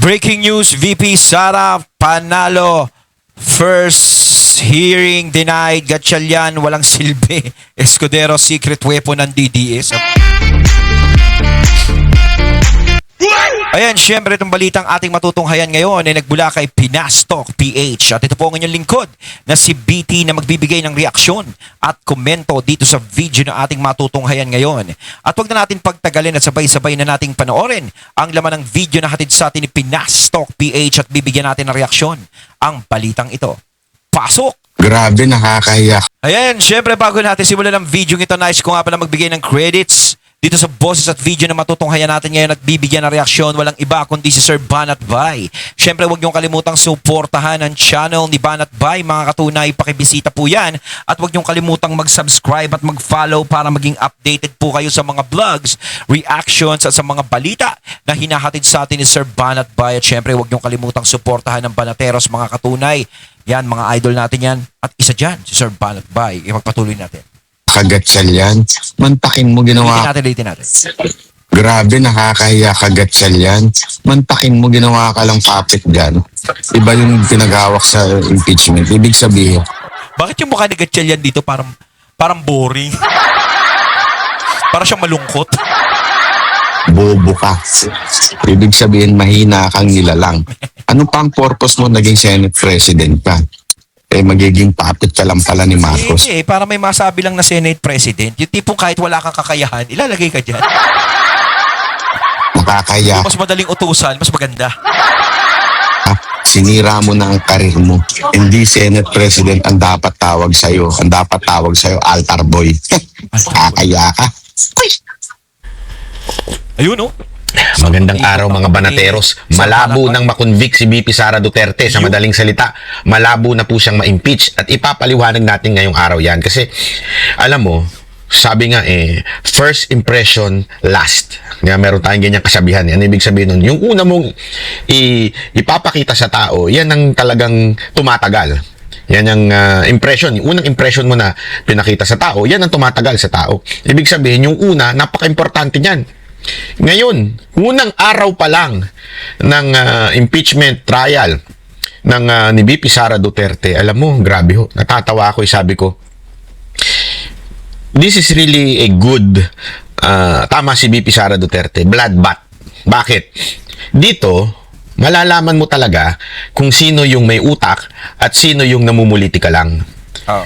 Breaking news, VP Sara panalo. First hearing denied. Gatchalian, walang silbi. Escudero, secret weapon ng DDS. Ayan, syempre itong balitang ating matutunghayan ngayon ay nagbula kay Pinastok PH. At ito po ang inyong lingkod na si BT na magbibigay ng reaksyon at komento dito sa video na ating matutunghayan ngayon. At huwag na natin pagtagalin at sabay-sabay na nating panoorin ang laman ng video na hatid sa atin ni Pinastok PH at bibigyan natin ng reaksyon ang balitang ito. Pasok! Grabe, nakakahiya. Ayan, syempre bago natin simulan ang video ito, nice ko nga pala magbigay ng credits dito sa boses at video na matutunghayan natin ngayon at bibigyan ng reaksyon. Walang iba kundi si Sir Banat Bay. Syempre huwag niyong kalimutang suportahan ang channel ni Banat Bay. Mga katunay, pakibisita po yan. At huwag niyong kalimutang mag-subscribe at mag-follow para maging updated po kayo sa mga vlogs, reactions at sa mga balita na hinahatid sa atin ni Sir Banat Bay. At syempre huwag niyong kalimutang suportahan ng Banateros, mga katunay. Yan, mga idol natin yan. At isa dyan, si Sir Banat Bay. Ipagpatuloy natin. Kagatsalian. Mantakin mo ginawa. Ulitin natin. Grabe, nakakahiya. Kagatsalian. Mantakin mo ginawa ka lang puppet dyan. Iba yung pinagawak sa impeachment. Ibig sabihin, Bakit yung mukha ni Gatchalian dito parang boring? Parang siyang malungkot. bobo ka. Ibig sabihin, mahina kang nilalang. Ano pa ang purpose mo naging Senate President ka? Magiging puppet ka lang pala ni Marcos. Hindi, para may masabi lang na Senate President. Yung tipong kahit wala kang kakayahan, ilalagay ka dyan. Nakakahiya. Mas madaling utusan, mas maganda. Sinira mo na ang karir mo. Hindi Senate President ang dapat tawag sa'yo. Ang dapat tawag sa'yo, altar boy. Nakakahiya ka. Ayun, oh. Magandang araw mga Banateros. Malabo nang makonvict si VP Sara Duterte. Sa madaling salita, malabo na po siyang ma-impeach. At ipapaliwanag natin ngayong araw yan. Kasi, alam mo, sabi nga first impression last. Nga meron tayong ganyang kasabihan. Ano ibig sabihin nun? Yung una mong ipapakita sa tao, yan ang talagang tumatagal. Yan ang impression. Yung unang impression mo na pinakita sa tao, yan ang tumatagal sa tao. Ibig sabihin, yung una, napaka-importante niyan. Ngayon, unang araw pa lang ng impeachment trial ng ni VP Sara Duterte, alam mo, grabe ho, natatawa ako, sabi ko, this is really a good, tama si VP Sara Duterte, bloodbath. Bakit? Dito, malalaman mo talaga kung sino yung may utak at sino yung namumulitika lang.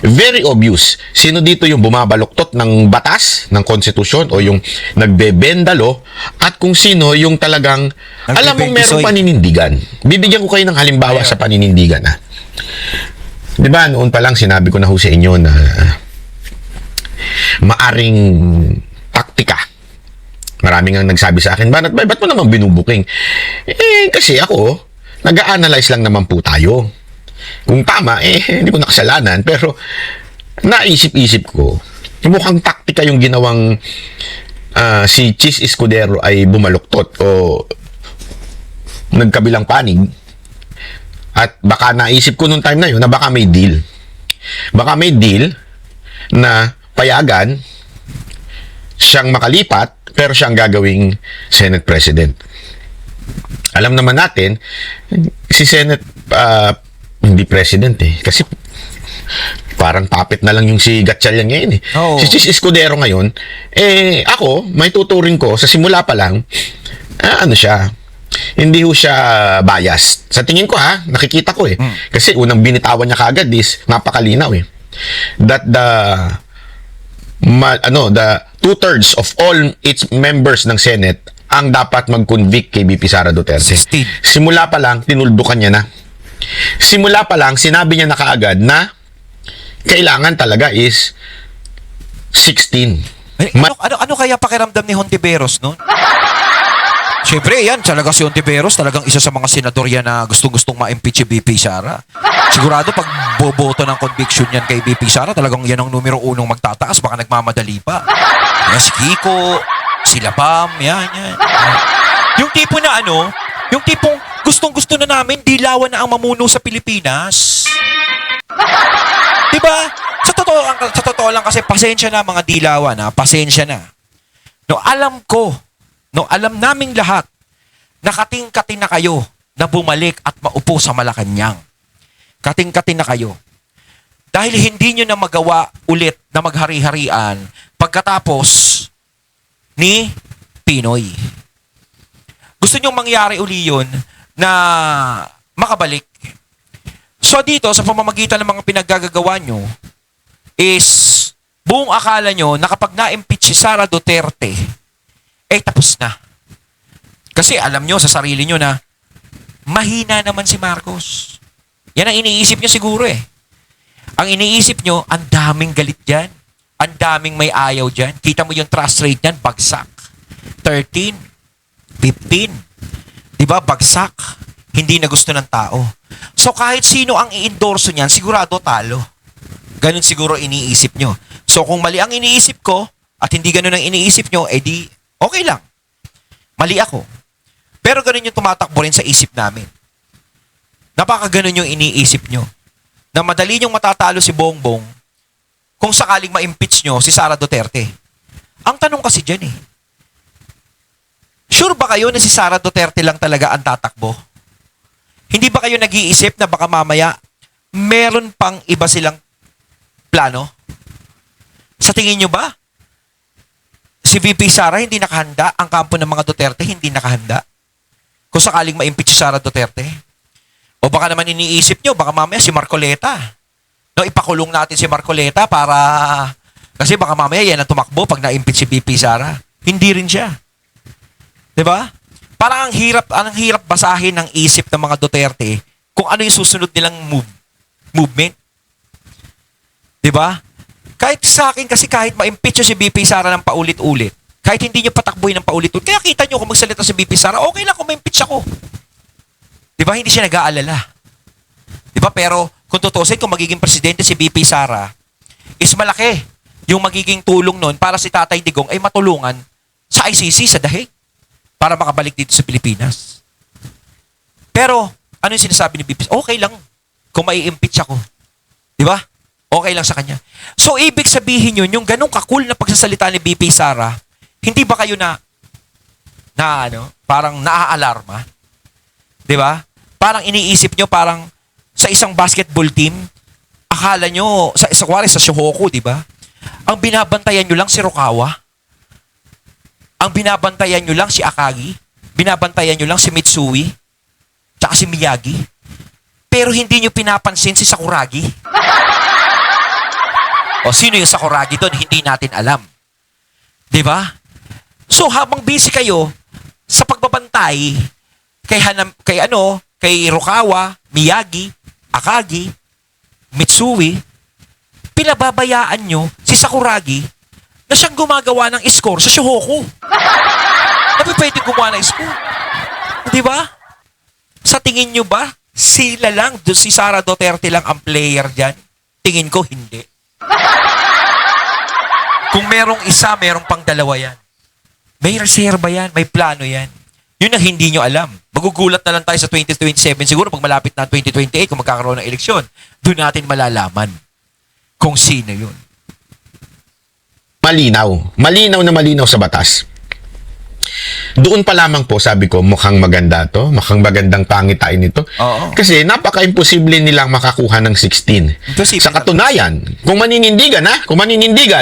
Very obvious. Sino dito yung bumabaluktot ng batas, ng konstitusyon o yung nagbebendalo at kung sino yung talagang alam mong meron paninindigan. Bibigyan ko kayo ng halimbawa sa paninindigan. Di ba noon pa lang sinabi ko na ho sa inyo na maaring taktika. Maraming ang nagsabi sa akin, ba't mo naman binubuking? Kasi ako, nag-a-analyze lang naman po tayo. Kung tama, hindi ko nakasalanan. Pero, naisip-isip ko, mukhang taktika yung ginawang si Chis Escudero ay bumaluktot o nagkabilang panig. At baka naisip ko nung time na yun na baka may deal. Baka may deal na payagan siyang makalipat pero siyang gagawing Senate President. Alam naman natin, si Senate hindi president kasi parang puppet na lang yung si Gatchalian ngayon Si Chis Escudero ngayon, ako, may tuturing ko, sa simula pa lang, ano siya, hindi ho siya biased. Sa tingin ko nakikita ko Kasi unang binitawan niya kaagad is, napakalinaw that the 2/3 of all its members ng Senate ang dapat mag-convict kay VP Sara Duterte. 16. Simula pa lang, tinuldukan niya na. Simula pa lang, sinabi niya na kaagad na kailangan talaga is 16. Ano kaya pakiramdam ni Hontiveros noon? Siyempre, yan. Talaga si Hontiveros, talagang isa sa mga senador yan na gustong-gustong ma-impeach si VP Sara. Sigurado pag boboto ng conviction yan kay VP Sara, talagang yan ang numero unong magtataas. Baka nagmamadali pa. Yan, si Kiko, si Labam, yan. Yung tipo na yung tipong gustong-gusto na namin, dilawan na ang mamuno sa Pilipinas. Diba? Sa totoo lang kasi, pasensya na mga dilawan, pasensya na. No, alam naming lahat, nakatingkatin na kayo na bumalik at maupo sa Malacanang. Kating-kating na kayo. Dahil hindi nyo na magawa ulit na maghari-harian pagkatapos ni Pinoy. Gusto nyo mangyari uli yun na makabalik. So dito, sa pamamagitan ng mga pinaggagawa nyo, is buong akala nyo na kapag na-impeach si Sara Duterte, tapos na. Kasi alam nyo sa sarili nyo na mahina naman si Marcos. Yan ang iniisip nyo siguro eh. Ang iniisip nyo, ang daming galit dyan. Ang daming may ayaw dyan. Kita mo yung trust rate nyan, bagsak. 13, 15. Diba, bagsak. Hindi na gusto ng tao. So kahit sino ang i-endorso niyan, sigurado talo. Ganun siguro iniisip nyo. So kung mali ang iniisip ko, at hindi ganun ang iniisip nyo, di okay lang. Mali ako. Pero ganun yung tumatakbo rin sa isip namin. Napakaganon yung iniisip nyo. Na madali nyong matatalo si Bongbong kung sakaling ma-impeach nyo si Sara Duterte. Ang tanong kasi dyan sure ba kayo na si Sara Duterte lang talaga ang tatakbo? Hindi ba kayo nag-iisip na baka mamaya meron pang iba silang plano? Sa tingin nyo ba? Si VP Sara hindi nakahanda, ang kampo ng mga Duterte hindi nakahanda. Kung sakaling ma-impeach si Sara Duterte. O baka naman iniisip nyo, baka mamaya si Marcoleta. No, ipakulong natin si Marcoleta para... Kasi baka mamaya yan ang tumakbo pag na-impeach si VP Sara. Hindi rin siya. 'Di ba? Parang ang hirap basahin ng isip ng mga Duterte kung ano yung susunod nilang movement. 'Di ba? Kahit sa akin kasi kahit ma-impeach si VP Sara ng paulit-ulit, kahit hindi nyo patakbuhin ng paulit-ulit, kaya kita nyo kung magsalita si VP Sara, okay lang kung ma-impeach ako. 'Di ba? Hindi siya nag-aalala. 'Di ba? Pero kung tutusin, kung magiging presidente si VP Sara, is malaki yung magiging tulong nun para si Tatay Digong ay matulungan sa ICC, sa dahig, para makabalik dito sa Pilipinas. Pero, ano yung sinasabi ni VP? Okay lang kung mai-impeach ako. 'Di ba? Okay lang sa kanya. So, ibig sabihin yun, yung ganong kakul na pagsasalita ni VP Sara, hindi ba kayo parang naaalarma? 'Di ba? Parang iniisip nyo, parang sa isang basketball team, akala nyo, sa Shohoku, di ba? Ang binabantayan nyo lang si Rukawa. Ang binabantayan nyo lang si Akagi. Binabantayan nyo lang si Mitsui. Tsaka si Miyagi. Pero hindi nyo pinapansin si Sakuragi. O, sino yung Sakuragi doon? Hindi natin alam. Di ba? So, habang busy kayo sa pagbabantay kay Rukawa, Miyagi, Akagi, Mitsui, pinababayaan nyo si Sakuragi na siyang gumagawa ng score sa Shohoku. Ano pwede gumawa ng score? Di ba? Sa tingin nyo ba, sila lang, si Sara Duterte lang ang player dyan? Tingin ko, hindi. Kung merong isa, merong pang dalawa yan. May reserba yan, may plano yan. Yun ang hindi nyo alam. Magugulat na lang tayo sa 2027 siguro pag malapit na 2028 kung magkakaroon ng eleksyon. Doon natin malalaman kung sino yun. Malinaw. Malinaw na malinaw sa batas. Doon pa lamang po, sabi ko, mukhang maganda to. Mukhang magandang pangitain ito. Oo. Kasi napaka-imposible nilang makakuha ng 16. Imposible. Sa katunayan, kung maninindigan,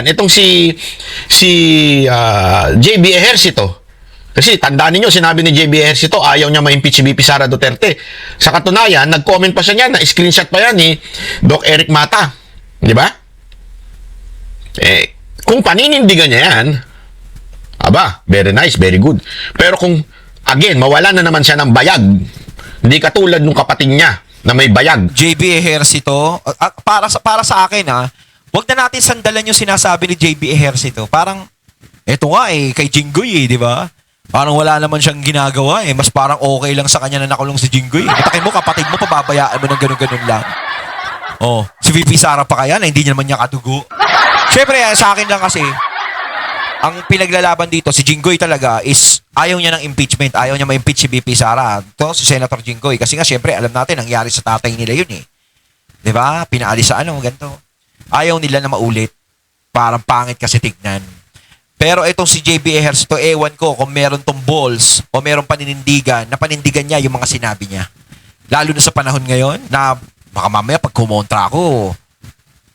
itong si JB Ejercito. Kasi tandaan niyo, sinabi ni JB Ejercito, ayaw niya ma-impeach si VP Sara Duterte. Sa katunayan, nag-comment pa siya niya, na-screenshot pa yan ni Doc Eric Mata. Di ba? Kung paninindigan niya yan, aba, very nice, very good. Pero kung, again, mawala na naman siya ng bayag, hindi katulad nung kapatid niya na may bayag. JB Ejercito, para sa akin wag na natin sandalan yung sinasabi ni JB Ejercito. Parang, eto nga kay Jinggoy di ba? Parang wala naman siyang ginagawa mas parang okay lang sa kanya na nakulong si Jinggoy. Itakin mo, kapatid mo, pababayaan mo ng ganun-ganun lang. Oh, si VP Sara pa kaya na hindi naman niya kadugo. Siyempre, sa akin lang kasi, ang pinaglalaban dito, si Jinggoy talaga is ayaw niya ng impeachment. Ayaw niya ma-impeach si VP Sara. Ito, si Senator Jinggoy. Kasi nga, siyempre, alam natin, nangyari sa tatay nila yun Di ba? Pinaalis sa ganito. Ayaw nila na maulit. Parang pangit kasi tignan. Pero itong si JB Ejercito, ewan ko kung meron tong balls o meron paninindigan, na panindigan niya yung mga sinabi niya. Lalo na sa panahon ngayon na baka mamaya pag kumontra ako,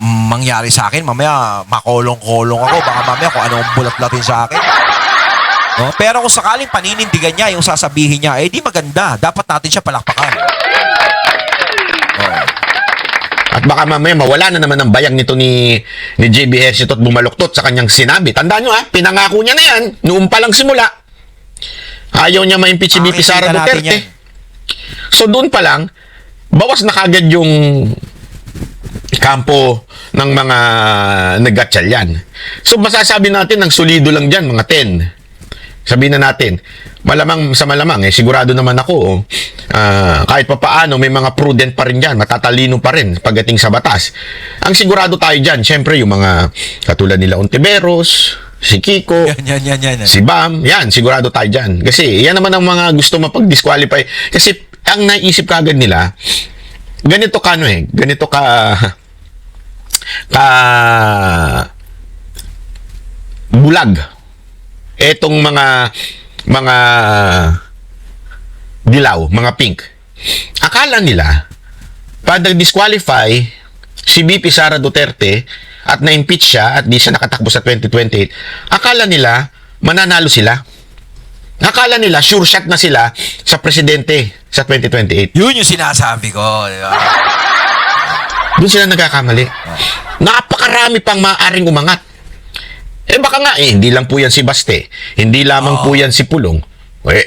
mangyari sa akin, mamaya makolong-kolong ako, baka mamaya kung anong bulat-latin sa akin. No? Pero kung sakaling paninindigan niya yung sasabihin niya, eh di maganda. Dapat natin siya palakpakan. Oh. At baka mamaya mawala na naman ang bayang nito ni JB Ejercito at bumaluktot sa kanyang sinabi. Tandaan nyo pinangako niya na yan noong pa lang simula. Ayaw niya ma-impeach si BP Sara Nakikita natin Duterte. yan. So doon pa lang, bawas na kagad yung kampo ng mga naggatsalyan. So masasabi natin ng solido lang dyan, mga 10. Sabihin na natin, malamang sa malamang, sigurado naman ako, kahit pa paano, may mga prudent pa rin dyan, matatalino pa rin pagdating sa batas. Ang sigurado tayo dyan, syempre yung mga katulad nila Ontiveros, si Kiko, Yan. si Bam, yan, sigurado tayo dyan. Kasi yan naman ang mga gusto mapag-disqualify. Kasi ang naisip kagad nila, ganito bulag. Etong mga dilaw, mga pink. Akala nila, pag nag-disqualify si BP Sara Duterte at na-impeach siya at di siya nakatakbo sa 2028, akala nila mananalo sila. Akala nila sure shot na sila sa presidente sa 2028. Yun yung sinasabi ko. Di ba? Doon sila nagkakamali. Napakarami pang maaaring umangat. Baka nga, hindi lang po yan si Baste. Hindi lamang po yan si Pulong.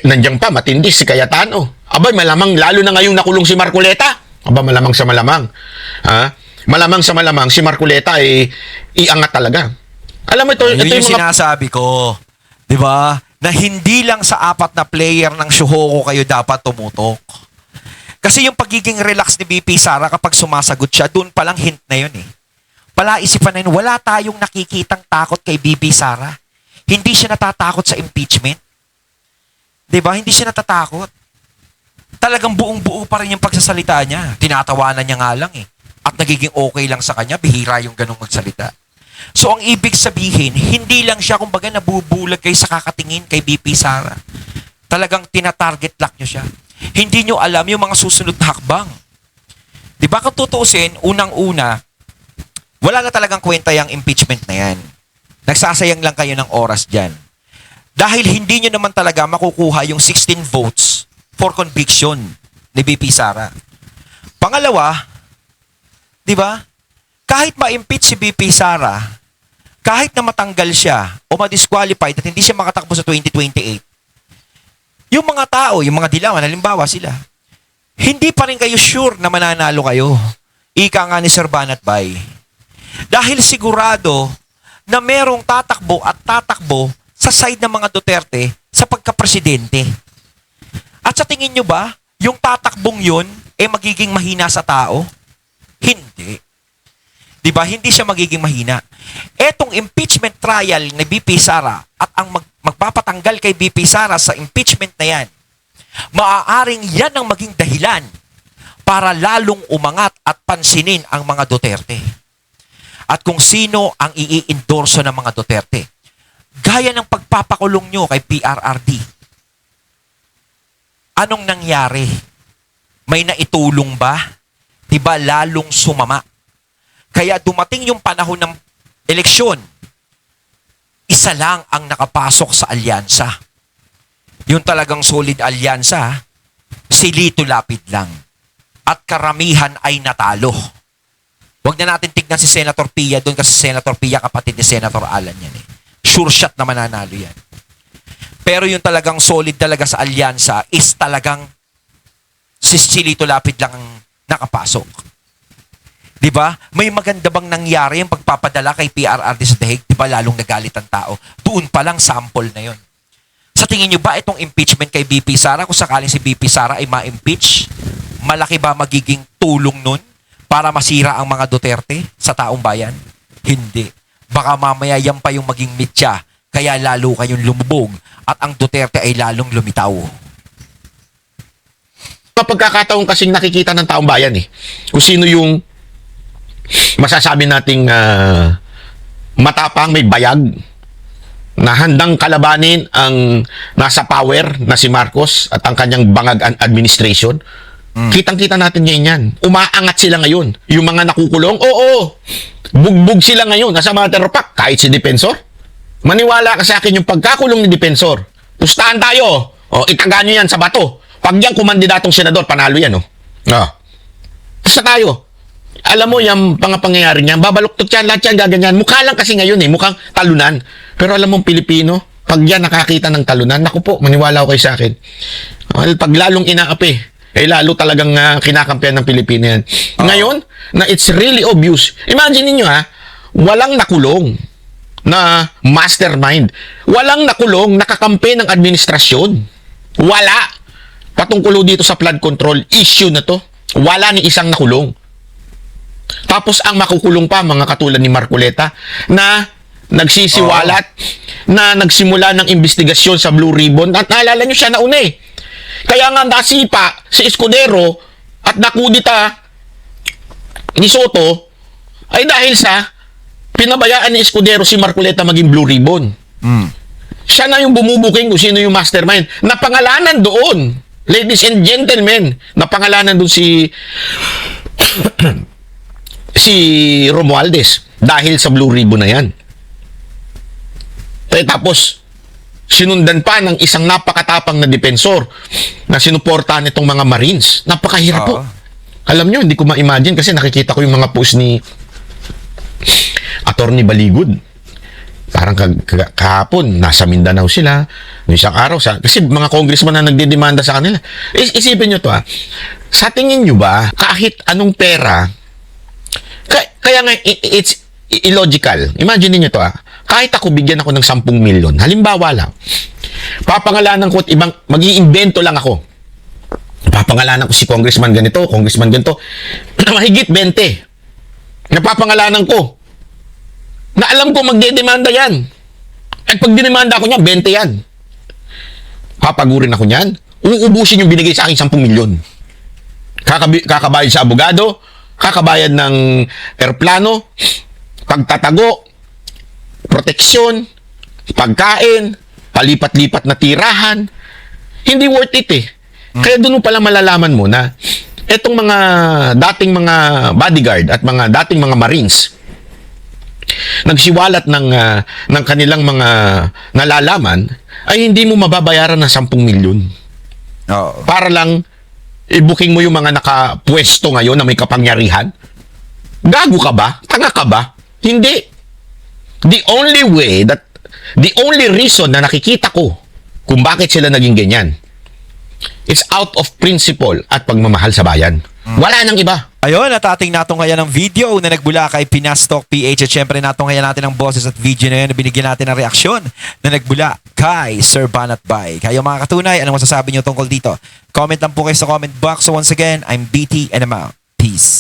Nandiyan pa, matindi si Cayetano. Abay, malamang, lalo na ngayong nakulong si Marcoleta. Aba, malamang sa malamang. Malamang sa malamang, si Marcoleta iangat talaga. Alam mo, ito Yun yung yung mga... sinasabi ko. Di ba? Na hindi lang sa 4 na player ng Shuhoko kayo dapat tumutok. Kasi yung pagiging relax ni BP Sara kapag sumasagot siya, doon palang hint na yun eh. Palaisipan na yun, wala tayong nakikitang takot kay BP Sara. Hindi siya natatakot sa impeachment. Diba? Hindi siya natatakot. Talagang buong-buo pa rin yung pagsasalita niya. Tinatawanan niya nga lang eh. At nagiging okay lang sa kanya, bihira yung ganung magsalita. So ang ibig sabihin, hindi lang siya kumbaga nabubulag kayo sa kakatingin kay BP Sara. Talagang tinatarget lock niyo siya. Hindi niyo alam yung mga susunod na hakbang. Diba kung tutuusin, unang-una, wala na talagang kwenta yung impeachment na yan. Nagsasayang lang kayo ng oras dyan. Dahil hindi nyo naman talaga makukuha yung 16 votes for conviction ni BP Sara. Pangalawa, di ba? Kahit ma-impeach si BP Sara, kahit na matanggal siya o ma-disqualified at hindi siya makatakbo sa 2028, yung mga tao, yung mga dilawan, halimbawa sila, hindi pa rin kayo sure na mananalo kayo. Ika nga ni Sir Banat Bay. Dahil sigurado na merong tatakbo at tatakbo sa side ng mga Duterte sa pagkapresidente. At sa tingin nyo ba, yung tatakbong yun magiging mahina sa tao? Hindi. Diba? Hindi siya magiging mahina. Etong impeachment trial ni BP Sara at ang magpapatanggal kay BP Sara sa impeachment na yan, maaaring yan ang maging dahilan para lalong umangat at pansinin ang mga Duterte. At kung sino ang i-endorso ng mga Duterte. Gaya ng pagpapakulong nyo kay PRRD. Anong nangyari? May naitulong ba? Diba lalong sumama? Kaya dumating yung panahon ng eleksyon, isa lang ang nakapasok sa alyansa. Yung talagang solid alyansa, si Lito Lapid lang. At karamihan ay natalo. Huwag na natin tignan si Senator Pia doon kasi Senator Pia kapatid ni Senator Alan yan eh. Sure shot na mananalo yan. Pero yung talagang solid talaga sa alyansa is talagang si Lito Lapid lang ang nakapasok. Diba? May maganda bang nangyari yung pagpapadala kay PRRD sa dahig? Diba lalong nagalit ang tao? Doon pa lang sample na yon. Sa tingin nyo ba itong impeachment kay BP Sara, kung sakaling si BP Sara ay ma-impeach, malaki ba magiging tulong nun para masira ang mga Duterte sa taong bayan? Hindi. Baka mamaya yan pa yung maging mitya, kaya lalo kayong lumubog at ang Duterte ay lalong lumitaw. Pagkakataon kasing nakikita ng taong bayan kung sino yung masasabi nating matapang, may bayag, na handang kalabanin ang nasa power na si Marcos at ang kanyang bangag administration. Kitang-kita natin ngayon yan. Umaangat sila ngayon. Yung mga nakukulong, oo, bugbog sila ngayon. Nasa matter of fact, kahit si Depensor. Maniwala ka sa akin yung pagkakulong ni Depensor. Pustahan tayo. O, itaga nyo yan sa bato. Pag yan kumandidatong senador, panalo yan. Pusta tayo. Alam mo, yung pangyayari niyan, babaluktot yan, lahat yan, gaganyan. Mukha lang kasi ngayon mukhang talunan. Pero alam mo, Pilipino, pag yan nakakita ng talunan, naku po, maniwala ko kayo sa akin. Pag lalong inaapi, lalo talagang kinakampihan ng Pilipino yan. Ngayon, na it's really obvious. Imagine niyo walang nakulong na mastermind. Walang nakulong nakakampi ng administrasyon. Wala. Patungkulo dito sa flood control issue na to. Wala ni isang nakulong. Tapos ang makukulong pa, mga katulad ni Marcoleta, na nagsisiwalat, na nagsimula ng investigasyon sa Blue Ribbon. At naalala nyo siya nauna Kaya nga nasipa si Escudero at nakudita ni Soto ay dahil sa pinabayaan ni Escudero si Marcoleta maging Blue Ribbon. Siya na yung bumubuking kung sino yung mastermind. Napangalanan doon, ladies and gentlemen, napangalanan doon si si Romualdez dahil sa Blue Ribbon na yan. Tapos sinundan pa ng isang napakatapang na depensor na sinuportahan itong mga Marines. Napakahirap po. Alam nyo, hindi ko ma-imagine kasi nakikita ko yung mga post ni Attorney Baligud. Parang kahapon, nasa Mindanao sila. Yung isang araw, kasi mga congressman na nagdidemanda sa kanila. Isipin nyo to Sa tingin nyo ba, kahit anong pera, kaya nga, it's illogical. Imagine niyo to kahit ako bigyan ako ng 10 milyon, halimbawa lang, papangalanan ko at ibang, mag-iimbento lang ako. Papangalanan ko si congressman ganito, mahigit 20. Napapangalanan ko. Na alam ko magdedemanda yan. At pag dinemanda ako niya, 20 yan. Papagurin ako niyan. Uubusin yung binigay sa akin 10 milyon. Kakabayad sa abogado, kakabayad ng aeroplano, pagtatago, proteksyon, pagkain, palipat-lipat na tirahan. Hindi worth it Kaya doon mo pala malalaman mo na etong mga dating mga bodyguard at mga dating mga Marines nagsiwalat ng kanilang mga nalalaman ay hindi mo mababayaran ng 10 milyon. Para lang i-booking mo yung mga nakapwesto ngayon na may kapangyarihan. Gago ka ba? Tanga ka ba? Hindi. The only reason na nakikita ko kung bakit sila naging ganyan is out of principle at pagmamahal sa bayan. Wala nang iba. Ayun, at ating natunghayan ng video na nagbula kay Pinastok PH at syempre natunghayan natin ang boses at video na yun na binigyan natin ng reaksyon na nagbula kay Sir Banat Bay. Kayo mga katunay, anong masasabi nyo tungkol dito? Comment lang po kayo sa comment box. So once again, I'm BT and I'm out. Peace.